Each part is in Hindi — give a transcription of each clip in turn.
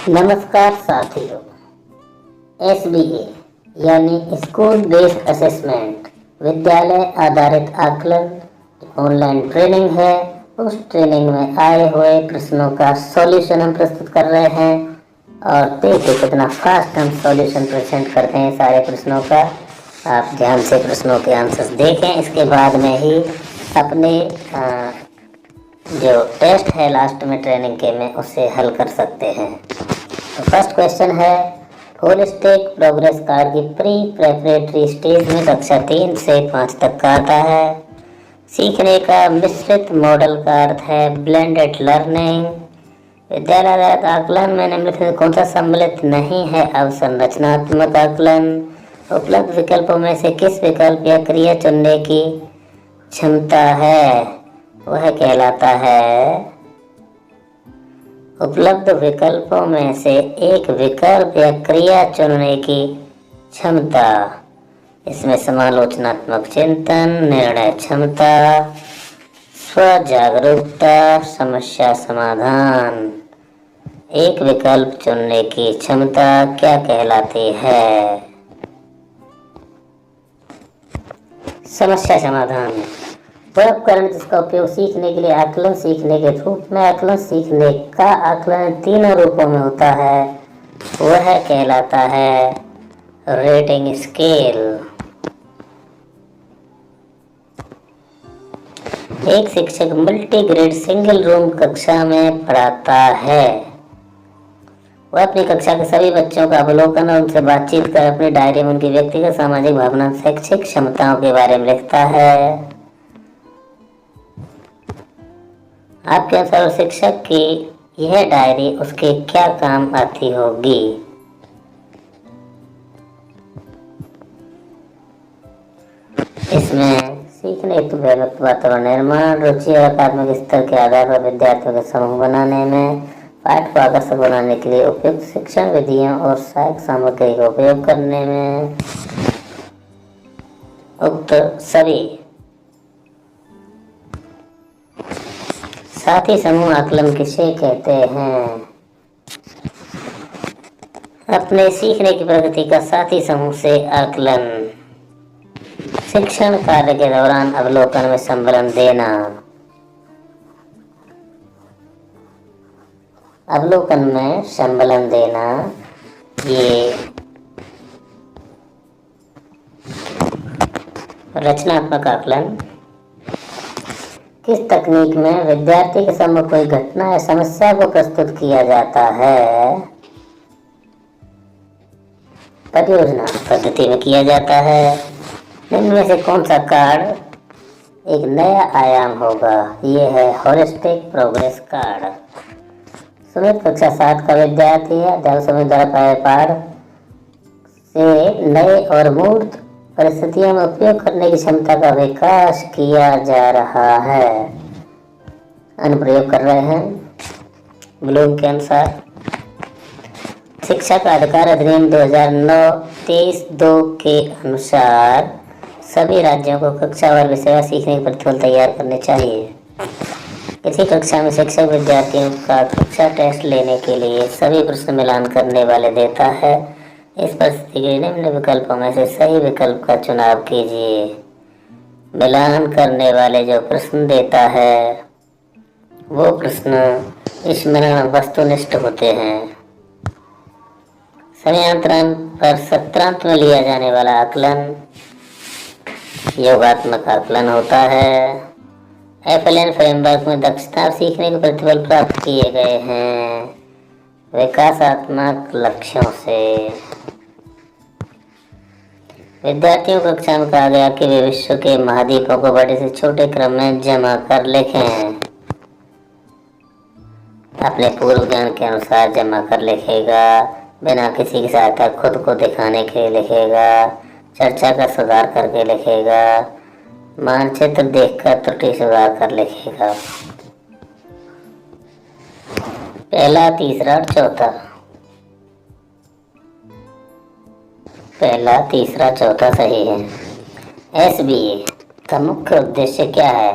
नमस्कार साथियों। SBA यानी स्कूल बेस्ड असेसमेंट विद्यालय आधारित आकलन ऑनलाइन ट्रेनिंग है। उस ट्रेनिंग में आए हुए प्रश्नों का सॉल्यूशन हम प्रस्तुत कर रहे हैं और देखिए कितना फास्ट हम सॉल्यूशन प्रेजेंट करते हैं सारे प्रश्नों का। आप ध्यान से प्रश्नों के आंसर्स देखें, इसके बाद में ही अपने जो टेस्ट है लास्ट में ट्रेनिंग के में उसे हल कर सकते हैं। तो फर्स्ट क्वेश्चन है, होलिस्टिक प्रोग्रेस कार्ड की प्री प्रेपरेटरी स्टेज में कक्षा 3 से 5 तक का आता है। सीखने का मिश्रित मॉडल का अर्थ है ब्लेंडेड लर्निंग। विद्यालय आधारित आकलन में निम्नलिखित में कौन सा सम्मिलित नहीं है? अवसंरचनात्मक आकलन। उपलब्ध विकल्पों में से किस विकल्प या क्रिया चुनने की क्षमता है? वह कहलाता है उपलब्ध विकल्पों में से एक विकल्प या क्रिया चुनने की क्षमता। इसमें समालोचनात्मक चिंतन, निर्णय क्षमता, स्वजागरूकता, समस्या समाधान। एक विकल्प चुनने की क्षमता क्या कहलाती है? समस्या समाधान। वह उपकरण जिसका उपयोग सीखने के लिए आकलन सीखने के रूप में आकलन सीखने का आकलन तीनों रूपों में होता है, वह कहलाता है रेटिंग स्केल। एक शिक्षक मल्टीग्रेड सिंगल रूम कक्षा में पढ़ाता है। वह अपनी कक्षा के सभी बच्चों का अवलोकन और उनसे बातचीत कर अपनी डायरी में उनकी व्यक्तिगत, सामाजिक, भावना, शैक्षिक क्षमताओं के बारे में लिखता है। आपके अनुसार शिक्षक की यह डायरी उसके क्या काम आती होगी? इसमें सीखने हेतु व्यापक वातावरण निर्माण, रुचि और अकादमिक स्तर के आधार पर विद्यार्थियों के समूह बनाने में, पाठ को आकर्षक बनाने के लिए उपयुक्त शिक्षण विधियों और सहायक सामग्री का उपयोग करने में, उक्त सभी। साथी समूह आकलन किसे कहते हैं? अपने सीखने की प्रगति का साथी समूह से आकलन। शिक्षण कार्य के दौरान अवलोकन में संबलन देना। अवलोकन में संबलन देना ये रचनात्मक आकलन। किस तकनीक में विद्यार्थी के सम्मुख कोई घटना या समस्या को प्रस्तुत किया जाता है? परियोजना पद्धति में किया जाता है। इनमें से कौन सा कार्ड एक नया आयाम होगा? ये है होलिस्टिक प्रोग्रेस कार्ड। सुमित कक्षा 7 का विद्यार्थी है। अध्यापक सुमित द्वारा पाठ से नए और मूर्त परिस्थितियों में उपयोग करने की क्षमता का विकास किया जा रहा है। अनुप्रयोग कर रहे हैं ब्लूम के अनुसार। शिक्षा का अधिकार अधिनियम 2009 23(2) के अनुसार सभी राज्यों को कक्षावार विषय सीखने के प्रतिफल तैयार करने चाहिए। किसी कक्षा में शिक्षक विद्यार्थियों का कक्षा टेस्ट लेने के लिए सभी प्रश्न मिलान करने वाले देता है। इस परिस्थिति के निम्न विकल्पों में से सही विकल्प का चुनाव कीजिए। मिलान करने वाले जो प्रश्न देता है वो प्रश्न स्मरण वस्तुनिष्ठ होते हैं। समयांतरण पर सत्रांत में लिया जाने वाला आकलन योगात्मक आकलन होता है। FLN फ्रेमवर्क में दक्षता और सीखने के प्रतिफल प्राप्त किए गए हैं विकासात्मक लक्ष्यों से। विद्यार्थियों को कक्षा में कहा गया कि वे विश्व के महाद्वीपों को बड़े से छोटे क्रम में जमा कर लिखें। अपने पूर्व ज्ञान के अनुसार जमा कर लिखेगा। बिना किसी की सहायता खुद को दिखाने के लिए लिखेगा। चर्चा का सुधार करके लिखेगा। मानचित्र देखकर त्रुटि सुधार कर लिखेगा। पहला, तीसरा और चौथा। पहला, तीसरा, चौथा सही है। SBA का मुख्य उद्देश्य क्या है?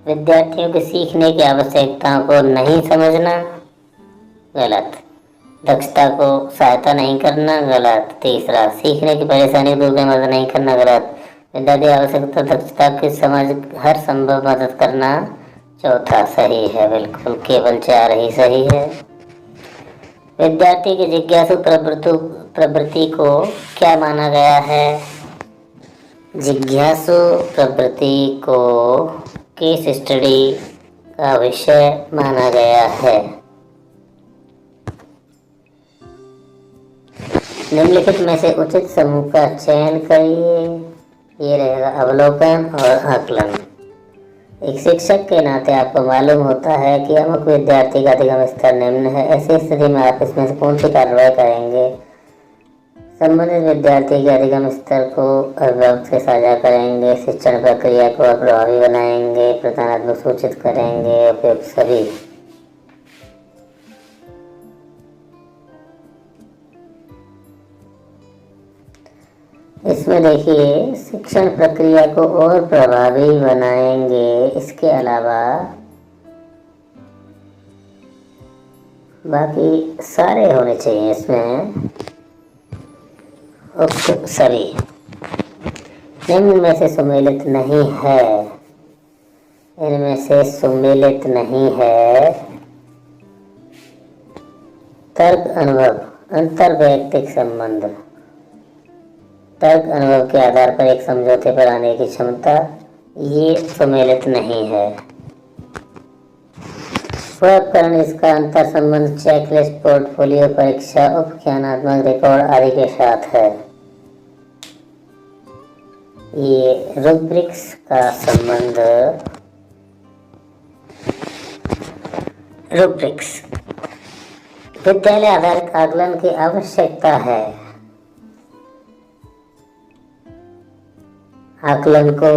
विद्यार्थियों के सीखने की आवश्यकताओं को नहीं समझना, गलत। दक्षता को सहायता नहीं करना गलत। तीसरा, सीखने की परेशानी दूर में मदद नहीं करना गलत। विद्यार्थी आवश्यकता दक्षता की समझ हर संभव मदद करना चौथा सही है। बिल्कुल, केवल 4 ही सही है। विद्यार्थी की जिज्ञासु प्रवृत्ति को क्या माना गया है? जिज्ञासु प्रवृत्ति को केस स्टडी का विषय माना गया है। निम्नलिखित में से उचित समूह का चयन करिए। ये रहेगा अवलोकन और आकलन। एक शिक्षक के नाते आपको मालूम होता है कि अमुक विद्यार्थी का अधिगम स्तर निम्न है। ऐसी स्थिति में आप इसमें से कौन सी कार्रवाई करेंगे? संबंधित विद्यार्थी के अधिगम स्तर को अभिभावक से साझा करेंगे, शिक्षण प्रक्रिया को प्रभावी बनाएंगे, प्रदानात्मक सूचित करेंगे, उपयुक्त सभी। इसमें देखिए, शिक्षण प्रक्रिया को और प्रभावी बनाएंगे। इसके अलावा बाकी सारे होने चाहिए इसमें। सभी निम्न में से सुमेलित नहीं है। इनमें से सुमेलित नहीं है। तर्क अनुभव, अंतर वैयक्तिक संबंध। तर्क अनुभव के आधार पर एक समझौते पर आने की क्षमता, ये सुमेलित नहीं है। वह उपकरण इसका अंतर संबंध चेकलिस्ट, पोर्टफोलियो परीक्षा, उपख्यानात्मक रिकॉर्ड आदि के साथ है। ये रूब्रिक्स का संबंध, रूब्रिक्स विद्यालय आधारित आकलन की आवश्यकता है। आकलन को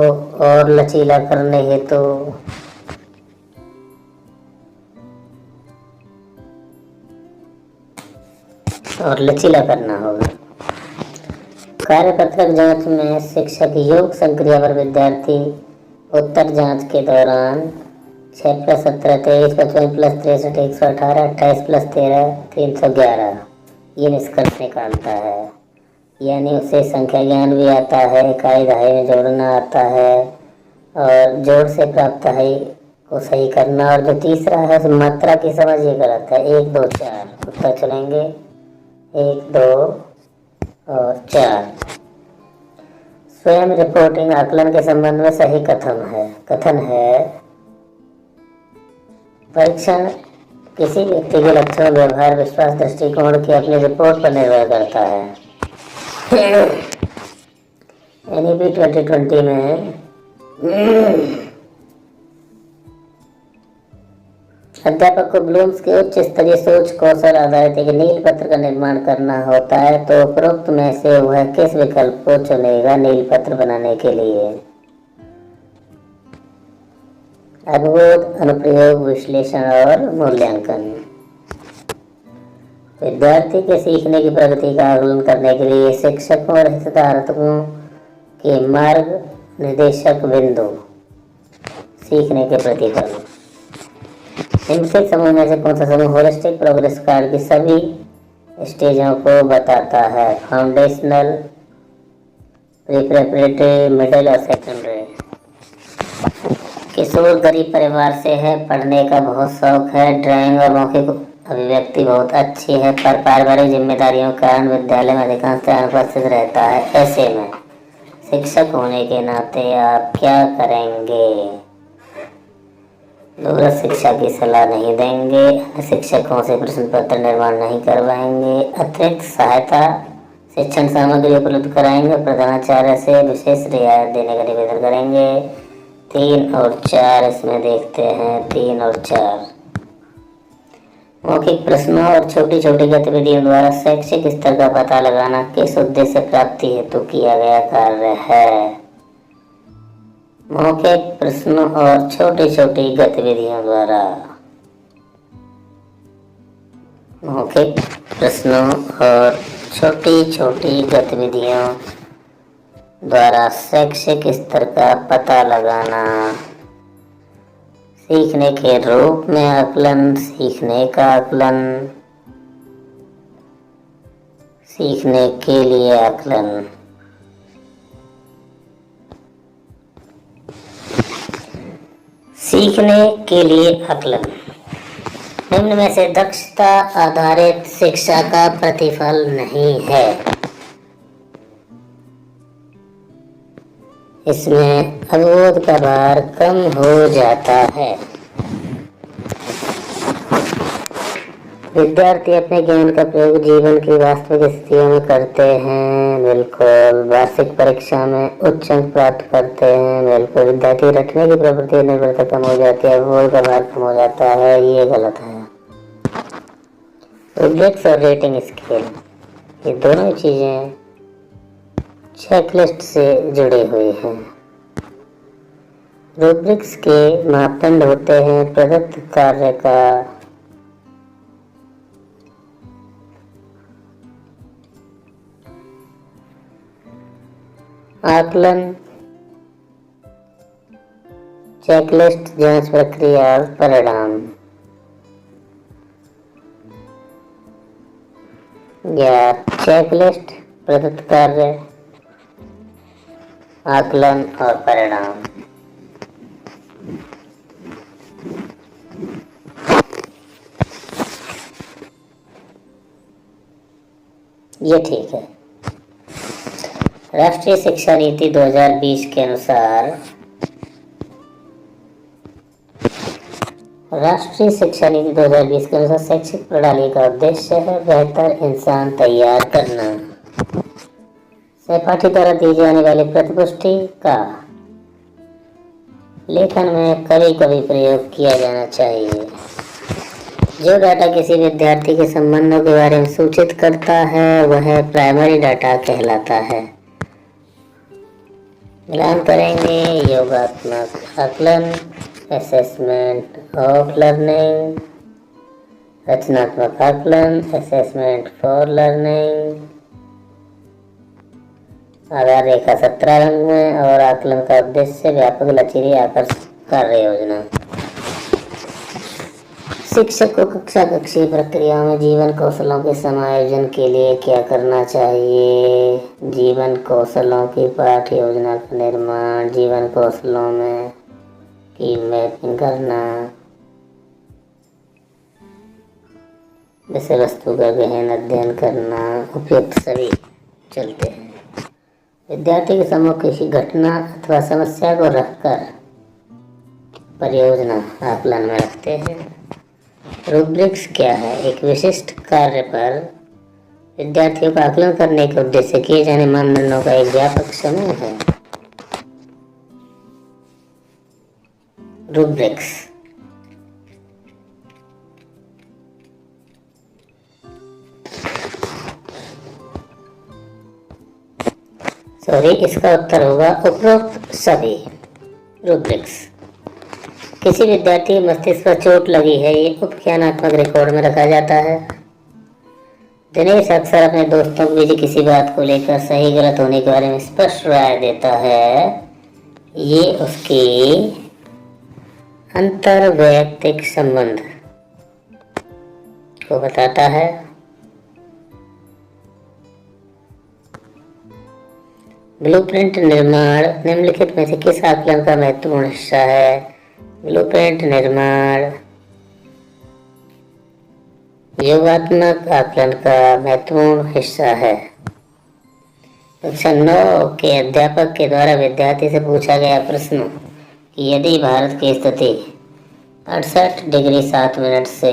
और लचीला करने हेतु और लचीला करना होगा। कार्यपत्रक जांच में शिक्षक योग संक्रिया पर विद्यार्थी उत्तर जांच के दौरान 6 + 17 23 55 + 63 118 28 + 13 311 ये निष्कर्ष निकालता है। यानी उसे संख्या ज्ञान भी आता है, इकाई दहाई में जोड़ना आता है और जोड़ से प्राप्त दहाई को सही करना। और जो तीसरा है उस मात्रा की समझ ये गलत है। 1 2 4 उत्तर चलेंगे 1 2 और 4। स्वयं रिपोर्टिंग आकलन के संबंध में सही कथन है परीक्षण किसी व्यक्ति के लक्षण, व्यवहार, विश्वास, दृष्टिकोण की अपनी रिपोर्ट पर निर्भर करता है। NEP 2020 में अध्यापक को ब्लूम्स के उच्च स्तरीय सोच कौशल आधारित एक नील पत्र का निर्माण करना होता है, तो उपरोक्त में से वह किस विकल्प को चुनेगा नील पत्र बनाने के लिए? अनुवाद, अनुप्रयोग, विश्लेषण और मूल्यांकन। विद्यार्थी के सीखने की प्रगति का आकलन करने के लिए शिक्षकों और हितधारकों के मार्ग निर्देशक बिंदु, सीखने के प्रतिफल। इनके समूह में से कौन सा समूह होलिस्टिक प्रोग्रेस कार्ड की सभी स्टेजों को बताता है? फाउंडेशनल, प्रिपरेटरी, मिडिल और सेकेंडरी। किशोर गरीब परिवार से है, पढ़ने का बहुत शौक है, ड्राइंग और मौखिक अभिव्यक्ति बहुत अच्छी है, पर पारिवारिक जिम्मेदारियों के कारण विद्यालय में अधिकांश अनुपस्थित रहता है। ऐसे में शिक्षक होने के नाते आप क्या करेंगे? दूरस्थ शिक्षा की सलाह नहीं देंगे, शिक्षकों से प्रश्न पत्र निर्माण नहीं करवाएंगे, अतिरिक्त सहायता शिक्षण सामग्री उपलब्ध कराएंगे, प्रधानाचार्य से विशेष रियायत देने का निवेदन करेंगे। 3 और 4 इसमें देखते हैं। 3 और 4 मौखिक प्रश्नों और छोटी छोटी गतिविधियों द्वारा शैक्षिक स्तर का पता लगाना किस उद्देश्य प्राप्ति हेतु किया गया कार्य है? मौखिक प्रश्नों और छोटी छोटी गतिविधियों द्वारा, मौखिक प्रश्नों और छोटी छोटी गतिविधियों द्वारा शैक्षिक स्तर का पता लगाना। सीखने के रूप में आकलन, सीखने का आकलन, सीखने के लिए आकलन। सीखने के लिए आकलन निम्न में से दक्षता आधारित शिक्षा का प्रतिफल नहीं है। इसमें अवबोध का भार कम हो जाता है। विद्यार्थी अपने ज्ञान का प्रयोग जीवन की वास्तविक स्थितियों में करते हैं। बिल्कुल। वार्षिक परीक्षा में उच्च अंक प्राप्त करते हैं। बिल्कुल। विद्यार्थी रटने की प्रवृत्ति निर्भरता कम हो जाती है, अवबोध का भार कम हो जाता है। ये गलत है। रुब्रिक्स और रेटिंग स्केल, ये दोनों चीजें चेकलिस्ट से जुड़ी हुई हैं। रुब्रिक्स के मापदंड होते हैं प्रदत्त कार्य का आकलन, चेकलिस्ट, जांच प्रक्रिया और परिणाम, या चेकलिस्ट, प्रदत्त कार्य, आकलन और परिणाम। ये ठीक है। राष्ट्रीय शिक्षा नीति 2020 के अनुसार राष्ट्रीय शिक्षा नीति 2020 के अनुसार शैक्षिक प्रणाली का उद्देश्य है बेहतर इंसान तैयार करना। सहपाठी द्वारा दी जाने वाली प्रतिपुष्टि का लेखन में कभी कभी प्रयोग किया जाना चाहिए। जो डाटा किसी विद्यार्थी के संबंधों के बारे में सूचित करता है वह प्राइमरी डाटा कहलाता है। मिलान करेंगे। योगात्मक आकलन, असेसमेंट ऑफ लर्निंग, रचनात्मक आकलन, असेसमेंट फॉर लर्निंग, आधार रेखा 17 रंग में और आकलन का उद्देश्य व्यापक लचीली आकर्षक कार्य योजना। शिक्षक को कक्षीय प्रक्रिया में जीवन कौशलों के समायोजन के लिए क्या करना चाहिए? जीवन कौशलों की पाठ्य योजना का निर्माण, जीवन कौशलों में की मैपिंग करना, विषय वस्तु का गहन अध्ययन करना, उपयुक्त सभी चलते हैं। विद्यार्थी के समूह किसी घटना अथवा समस्या को रखकर परियोजना आकलन में रखते हैं। रूब्रिक्स क्या है? एक विशिष्ट कार्य पर विद्यार्थियों का आकलन करने के उद्देश्य से किए जाने मानदंडों का एक व्यापक समूह है। रूब्रिक्स इसका उत्तर होगा उपरोक्त सभी। रूब्रिक्स किसी विद्यार्थी के मस्तिष्क पर चोट लगी है, ये उपख्यानात्मक रिकॉर्ड में रखा जाता है। दिनेश अक्सर अपने दोस्तों के बीच किसी बात को लेकर सही गलत होने के बारे में स्पष्ट राय देता है। ये उसकी अंतर्वैयक्तिक संबंध को बताता है। ब्लूप्रिंट निर्माण निम्नलिखित में से किस आकलन का महत्वपूर्ण हिस्सा है? ब्लूप्रिंट निर्माण योगात्मक आकलन का महत्वपूर्ण हिस्सा है। कक्षा 9 के अध्यापक के द्वारा विद्यार्थी से पूछा गया प्रश्न कि यदि भारत की स्थिति 68 डिग्री 7 मिनट से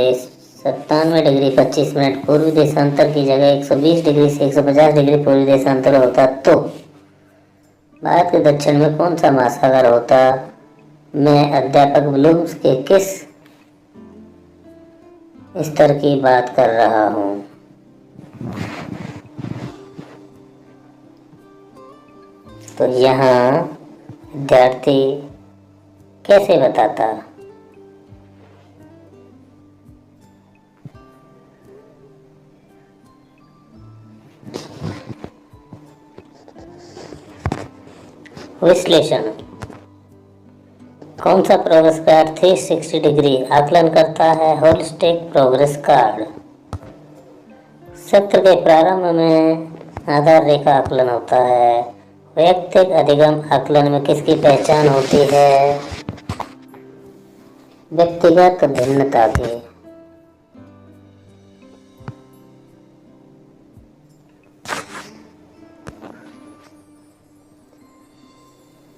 97 डिग्री 25 मिनट पूर्वी देशांतर की जगह 120 डिग्री से 150 डिग्री पूर्वी देशांतर होता तो भारत के दक्षिण में कौन सा महासागर होता? मैं अध्यापक ब्लूम्स के किस स्तर की बात कर रहा हूँ? तो यहाँ विद्यार्थी कैसे बताता? विश्लेषण। कौन सा प्रोग्रेस कार्ड 360 डिग्री आकलन करता है? Holistic progress card. सत्र के प्रारंभ में आधार रेखा आकलन होता है। वैयक्तिक अधिगम आकलन में किसकी पहचान होती है? व्यक्तिगत भिन्नता की।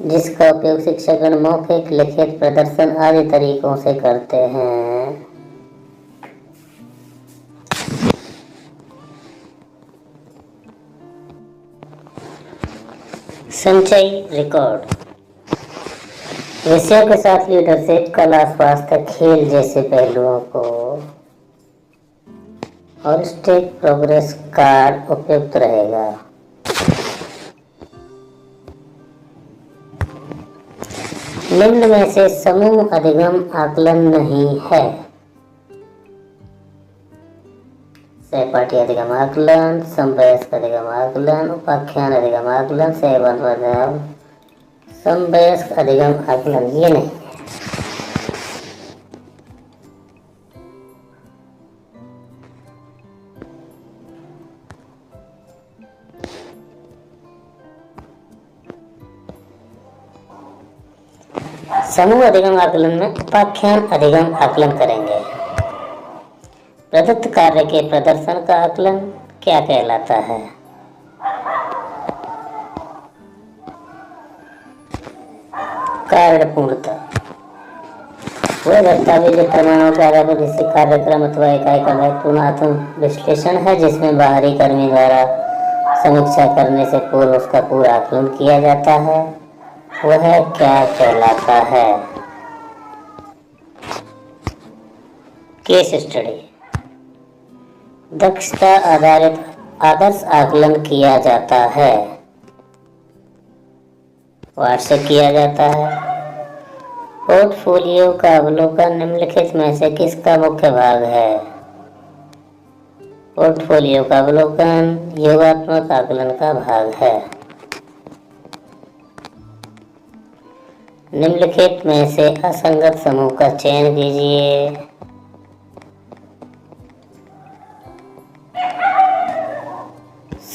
जिसका उपयोग शिक्षकगण मौखिक, लिखित, प्रदर्शन आदि तरीकों से करते हैं। संचयी रिकॉर्ड। विषयों के साथ लीडरशिप, कला, स्वास्थ्य, खेल जैसे पहलुओं को होलिस्टिक प्रोग्रेस कार्ड उपयुक्त रहेगा। निम्न में से समूह अधिगम आकलन नहीं है। सहपाठी अधिगम आकलन, समवयस्क अधिगम आकलन, उपाख्यान अधिगम आकलन, सहबंधु समवयस्क अधिगम आकलन ये नहीं है। समूह अधिगम आकलन में उपाख्यान अधिगम आकलन करेंगे। प्रदत्त कार्य के प्रदर्शन का आकलन क्या कहलाता है? कारण पूर्णता। वह दस्तावेज प्रमाणों के आधार पर किसी कार्यक्रम अथवा इकाई का महत्वपूर्ण आत्म विश्लेषण है जिसमें बाहरी कर्मी द्वारा समीक्षा करने से पूर्व उसका पूरा आकलन किया जाता है, वह क्या कहलाता है? Case study. दक्षता आधारित आदर्श आकलन किया जाता है। वार्षिक किया जाता है। पोर्टफोलियो का अवलोकन निम्नलिखित में से किसका मुख्य भाग है? पोर्टफोलियो का अवलोकन योगात्मक आकलन का भाग है। निम्नलिखित में से असंगत समूह का चयन कीजिए।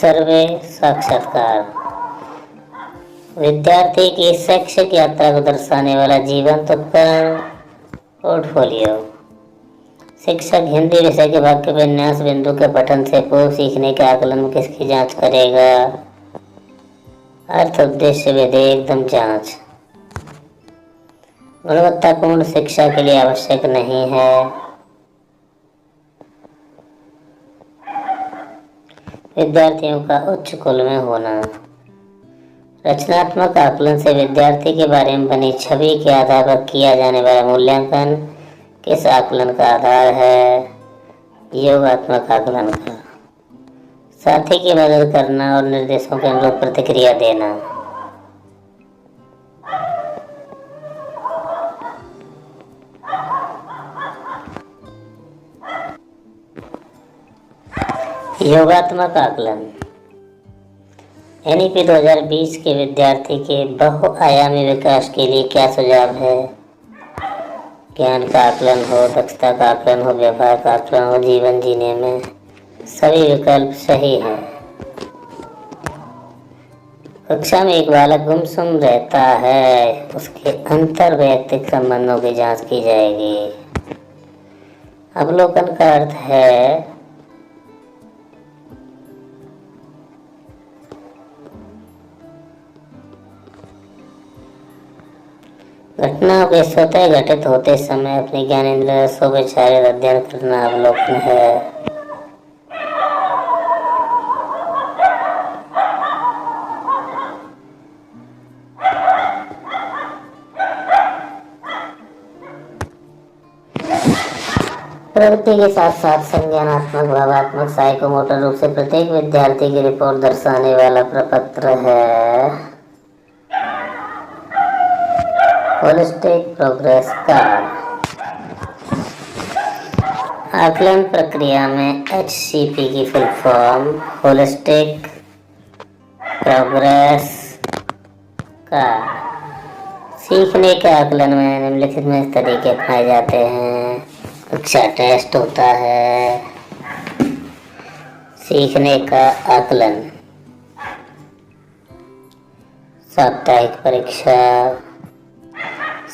सर्वे साक्षात्कार। विद्यार्थी की शैक्षिक यात्रा को दर्शाने वाला जीवंत उपकरण पोर्टफोलियो। शिक्षक हिंदी विषय के वाक्य विन्यास बिंदु के पठन से पूर्व सीखने के आकलन में किसकी जांच करेगा? अर्थ उद्देश्य विधेय एकदम जांच। गुणवत्तापूर्ण शिक्षा के लिए आवश्यक नहीं है। विद्यार्थियों का उच्च कुल में होना। रचनात्मक आकलन से विद्यार्थी के बारे में बनी छवि के आधार पर किया जाने वाला मूल्यांकन किस आकलन का आधार है? योगात्मक आकलन का। साथी की मदद करना और निर्देशों के अनुरूप प्रतिक्रिया देना। योगात्मक आकलन। एनईपी 2020 के विद्यार्थी के बहुआयामी विकास के लिए क्या सुझाव है? ज्ञान का आकलन हो, दक्षता का आकलन हो, व्यवहार का आकलन हो, जीवन जीने में सभी विकल्प सही हैं। कक्षा में एक बालक गुमसुम रहता है, उसके अंतर वैयक्तिक संबंधों की जांच की जाएगी। अवलोकन का अर्थ है घटनाओं के स्वतः घटित होते समय अपने ज्ञानेंद्रिय स्वविचारित अध्ययन करना अवलोकन है। प्रवृत्ति के साथ साथ संज्ञानात्मक, भावात्मक, साइकोमोटर रूप से प्रत्येक विद्यार्थी की रिपोर्ट दर्शाने वाला प्रपत्र है होलिस्टिक प्रोग्रेस कार्ड। आकलन प्रक्रिया में HCP की full form holistic progress card. सीखने के आकलन में निम्नलिखित में इस तरीके अपनाए जाते हैं। कक्षा टेस्ट होता है, सीखने का आकलन, साप्ताहिक परीक्षा,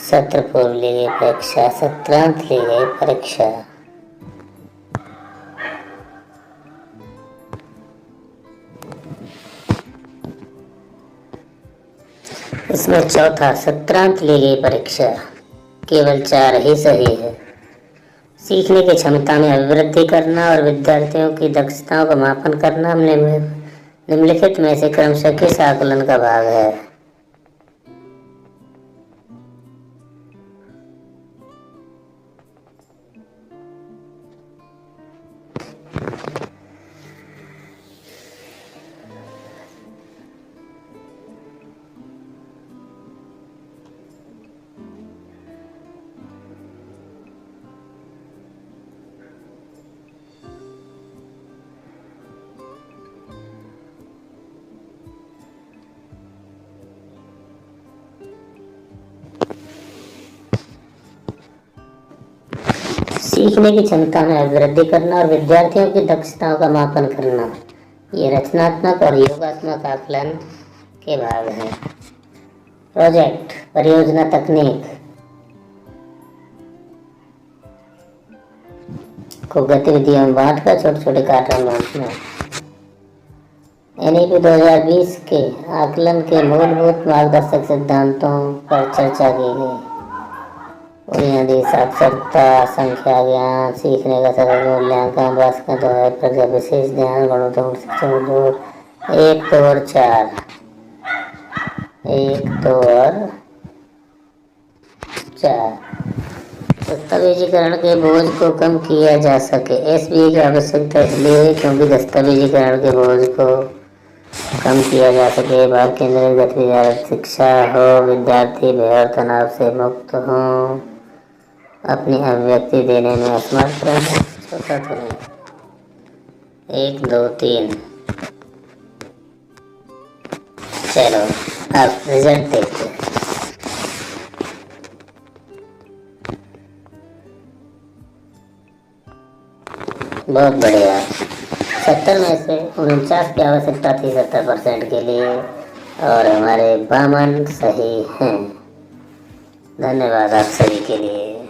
सत्र पूर्व ली गई परीक्षा, सत्रांत ली गई परीक्षा। इसमें चौथा सत्रांत ली गई परीक्षा, केवल 4 ही सही है। सीखने की क्षमता में अभिवृद्धि करना और विद्यार्थियों की दक्षताओं का मापन करना निम्नलिखित में से क्रमशः किस आकलन का भाग है? सीखने की क्षमता में अभिवृद्धि करना और विद्यार्थियों की दक्षताओं का मापन करना, ये रचनात्मक और योगात्मक आकलन के भाग हैं। प्रोजेक्ट, परियोजना, तकनीक को गतिविधियों में बांटकर छोटे छोटे कार्यों में बांटना। NEP 2020 के आकलन के मूलभूत मार्गदर्शक सिद्धांतों पर चर्चा की गई। बुनियादी साक्षरता, संख्या ज्ञान, सीखने का सरल मूल्यांकन, वास्तविक प्रज्ञा, विशेष ध्यान, गुणोत्तर शिक्षण, जोड़ 1, 2 और 4, 1, 2 और 4। दस्तावेजीकरण के बोझ को कम किया जा सके। SBA की आवश्यकता इसलिए है क्योंकि दस्तावेजीकरण के बोझ को कम किया जा सके, भाव केंद्रित गतिविधि शिक्षा हो, विद्यार्थी भय और तनाव से मुक्त हों, अपनी अभिव्यक्ति देने में असमर्थ रहें। चौथा तो नहीं, 1, 2, 3। चलो अब रिजल्ट देखते हैं। बहुत बढ़िया। 70 में से 49 की आवश्यकता थी 70% के लिए और हमारे 52 सही हैं। धन्यवाद आप सभी के लिए।